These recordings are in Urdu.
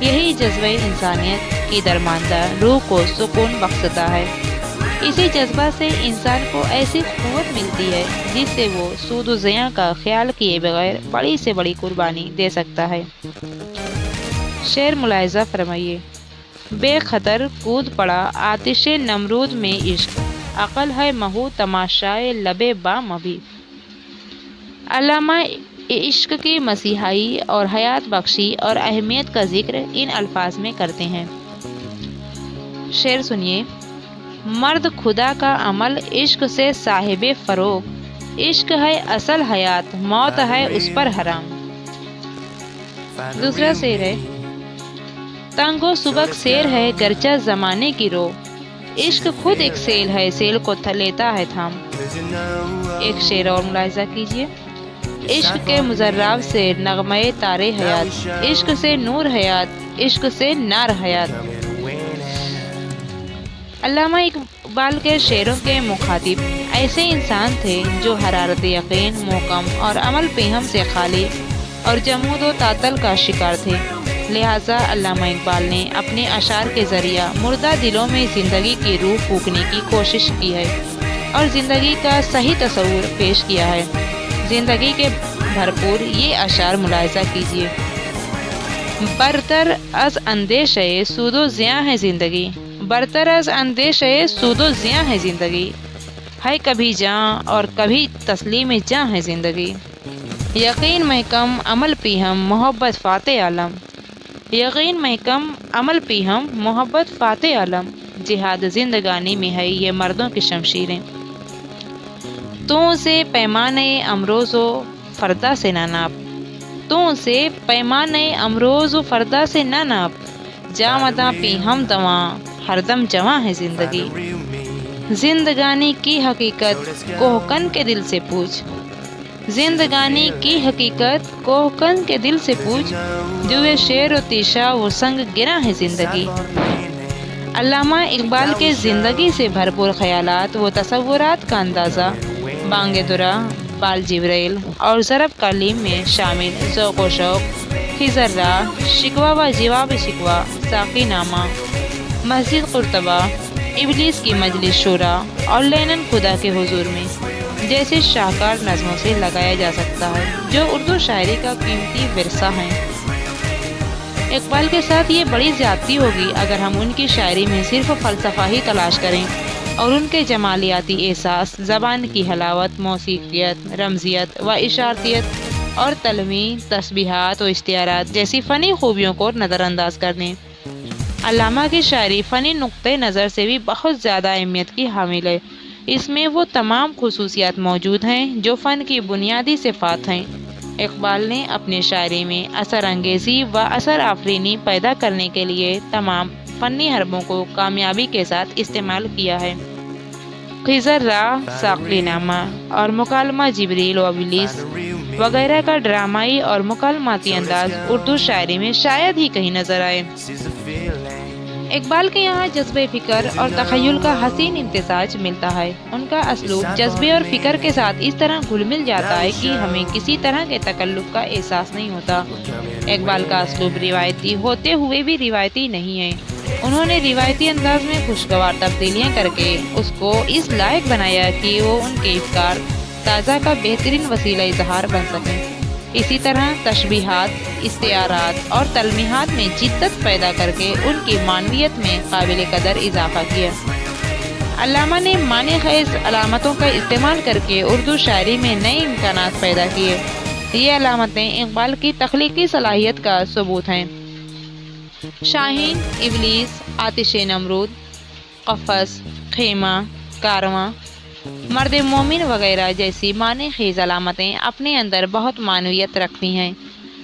یہی جذبہ انسانیت کی درماندہ روح کو سکون بخشتا ہے۔ اسی جذبہ سے انسان کو ایسی قوت ملتی ہے جس سے وہ سود و زیاں کا خیال کیے بغیر بڑی سے بڑی قربانی دے سکتا ہے۔ شعر ملاحظہ فرمائیے۔ بے خطر کود پڑا آتش نمرود میں عشق، عقل ہے محو تماشائے لبے بام ابھی۔ علامہ عشق کی مسیحائی اور حیات بخشی اور اہمیت کا ذکر ان الفاظ میں کرتے ہیں۔ شعر سنیے۔ مرد خدا کا عمل عشق سے صاحب فروغ، عشق ہے اصل حیات موت ہے اس پر حرام۔ دوسرا شعر ہے۔ تنگ و سبک سیر ہے گرچہ زمانے کی رو، عشق خود ایک سیل ہے سیل کو لیتا ہے تھام۔ ایک شعر اور ملاحظہ کیجیے۔ عشق کے مضراب سے نغمے تارے حیات، عشق سے نور حیات عشق سے نار حیات۔ علامہ اقبال کے شعروں کے مخاطب ایسے انسان تھے جو حرارت یقین محکم اور عمل پیہم سے خالی اور جمود و تعطل کا شکار تھے۔ لہٰذا علامہ اقبال نے اپنے اشعار کے ذریعہ مردہ دلوں میں زندگی کی روح پھونکنے کی کوشش کی ہے اور زندگی کا صحیح تصور پیش کیا ہے۔ زندگی کے بھرپور یہ اشعار ملاحظہ کیجیے۔ برتر از اندیشہ سود و زیاں ہے زندگی، برتر از اندیشہ سود و زیاں ہے زندگی، ہے کبھی جاں اور کبھی تسلیم جاں ہے زندگی۔ یقین محکم عمل پیہم محبت فاتح عالم، یقین محکم عمل پیہم محبت فاتح عالم، جہاد زندگانی میں ہے یہ مردوں کی شمشیریں۔ تو سے پیمانے امروز و فردا سے نہ ناپ، تو سے پیمانے امروز و فردا سے نہ ناپ، جامداں پیہم دواں ہر دم جواں ہے زندگی۔ زندگانی کی حقیقت کوہکن کے دل سے پوچھ، زندگانی کی حقیقت کوہکن کے دل سے پوچھ، جو یہ شعر و تیشہ وہ سنگ گرا ہے زندگی۔ علامہ اقبال کے زندگی سے بھرپور خیالات و تصورات کا اندازہ بانگ درا، بال جبریل اور ضرب کلیم میں شامل ذوق و شوق، خضر راہ، شکوہ و جواب شکوہ، ساقی نامہ، مسجد قرطبہ، ابلیس کی مجلس شورا اور لینن خدا کے حضور میں جیسے شاہکار نظموں سے لگایا جا سکتا ہے، جو اردو شاعری کا قیمتی ورثہ ہیں۔ اقبال کے ساتھ یہ بڑی زیادتی ہوگی اگر ہم ان کی شاعری میں صرف فلسفہ ہی تلاش کریں اور ان کے جمالیاتی احساس، زبان کی حلاوت، موسیقیت، رمزیت و اشارتیت اور تلمی، تسبیحات و اشتعارات جیسی فنی خوبیوں کو نظر انداز کر دیں۔ علامہ کی شاعری فنی نقطۂ نظر سے بھی بہت زیادہ اہمیت کی حامل ہے۔ اس میں وہ تمام خصوصیات موجود ہیں جو فن کی بنیادی صفات ہیں۔ اقبال نے اپنی شاعری میں اثر انگیزی و اثر آفرینی پیدا کرنے کے لیے تمام فنی حربوں کو کامیابی کے ساتھ استعمال کیا ہے۔ خضر راہ، ساقی نامہ اور مکالمہ جبریل و ابلیس وغیرہ کا ڈرامائی اور مکالماتی انداز اردو شاعری میں شاید ہی کہیں نظر آئے۔ اقبال کے یہاں جذبہ فکر اور تخیل کا حسین امتزاج ملتا ہے۔ ان کا اسلوب جذبے اور فکر کے ساتھ اس طرح گھل مل جاتا ہے کہ ہمیں کسی طرح کے تکلف کا احساس نہیں ہوتا۔ اقبال کا اسلوب روایتی ہوتے ہوئے بھی روایتی نہیں ہے۔ انہوں نے روایتی انداز میں خوشگوار تبدیلیاں کر کے اس کو اس لائق بنایا کہ وہ ان کے افکار تازہ کا بہترین وسیلہ اظہار بن سکیں۔ اسی طرح تشبیہات، استعارات اور تلمیحات میں جدت پیدا کر کے ان کی معنویت میں قابل قدر اضافہ کیا۔ علامہ نے معنی خیز علامتوں کا استعمال کر کے اردو شاعری میں نئے امکانات پیدا کیے۔ یہ علامتیں اقبال کی تخلیقی صلاحیت کا ثبوت ہیں۔ شاہین، ابلیس، آتش نمرود، قفس، خیمہ، کارواں، مرد مومن وغیرہ جیسی معنی خیز علامتیں اپنے اندر بہت معنویت رکھتی ہیں۔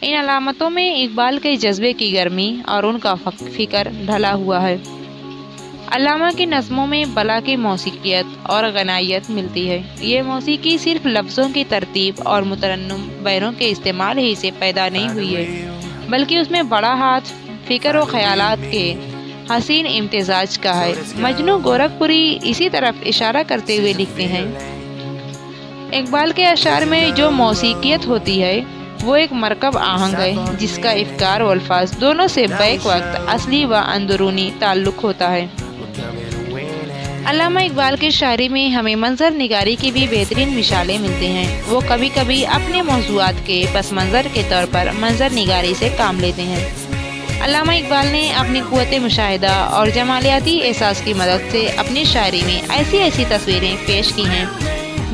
ان علامتوں میں اقبال کے جذبے کی گرمی اور ان کا فکر ڈھلا ہوا ہے۔ علامہ کی نظموں میں بلا کی موسیقیت اور غنائیت ملتی ہے۔ یہ موسیقی صرف لفظوں کی ترتیب اور مترنم بیروں کے استعمال ہی سے پیدا نہیں ہوئی ہے، بلکہ اس میں بڑا ہاتھ فکر و خیالات کے حسین امتزاج کا ہے۔ مجنوں گورکھپوری اسی طرف اشارہ کرتے ہوئے لکھتے ہیں۔ اقبال کے اشعار میں جو موسیقیت ہوتی ہے وہ ایک مرکب آہنگ ہے جس کا افکار و الفاظ دونوں سے بیک وقت اصلی و اندرونی تعلق ہوتا ہے۔ علامہ اقبال کی شاعری میں ہمیں منظر نگاری کی بھی بہترین مثالیں ملتی ہیں۔ وہ کبھی کبھی اپنے موضوعات کے پس منظر کے طور پر منظر نگاری سے کام لیتے ہیں۔ علامہ اقبال نے اپنی قوت مشاہدہ اور جمالیاتی احساس کی مدد سے اپنی شاعری میں ایسی تصویریں پیش کی ہیں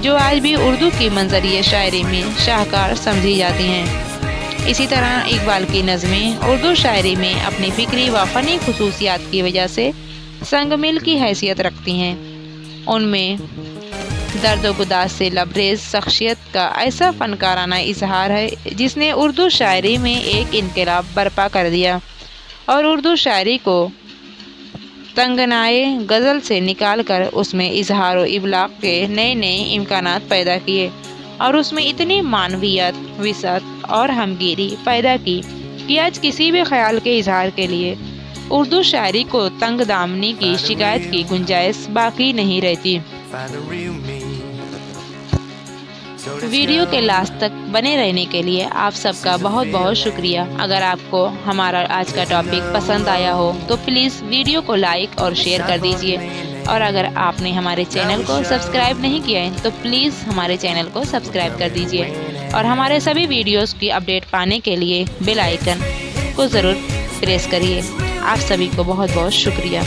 جو آج بھی اردو کی منظریہ شاعری میں شاہکار سمجھی جاتی ہیں۔ اسی طرح اقبال کی نظمیں اردو شاعری میں اپنی فکری و فنی خصوصیات کی وجہ سے سنگ میل کی حیثیت رکھتی ہیں۔ ان میں درد و گداز سے لبریز شخصیت کا ایسا فنکارانہ اظہار ہے جس نے اردو شاعری میں ایک انقلاب برپا کر دیا اور اردو شاعری کو تنگنائے غزل سے نکال کر اس میں اظہار و ابلاغ کے نئے امکانات پیدا کیے اور اس میں اتنی معنویت، وسعت اور ہمگیری پیدا کی کہ آج کسی بھی خیال کے اظہار کے لیے اردو شاعری کو تنگ دامنی کی شکایت کی گنجائش باقی نہیں رہتی۔ ویڈیو کے لاسٹ تک بنے رہنے کے لیے آپ سب کا بہت بہت شکریہ۔ اگر آپ کو ہمارا آج کا ٹاپک پسند آیا ہو تو پلیز ویڈیو کو لائک اور شیئر کر دیجیے، اور اگر آپ نے ہمارے چینل کو سبسکرائب نہیں کیا ہے تو پلیز ہمارے چینل کو سبسکرائب کر دیجیے، اور ہمارے سبھی ویڈیوز کی اپڈیٹ پانے کے لیے بیل آئیکن کو ضرور پریس کریے۔ آپ سبھی کو بہت بہت شکریہ۔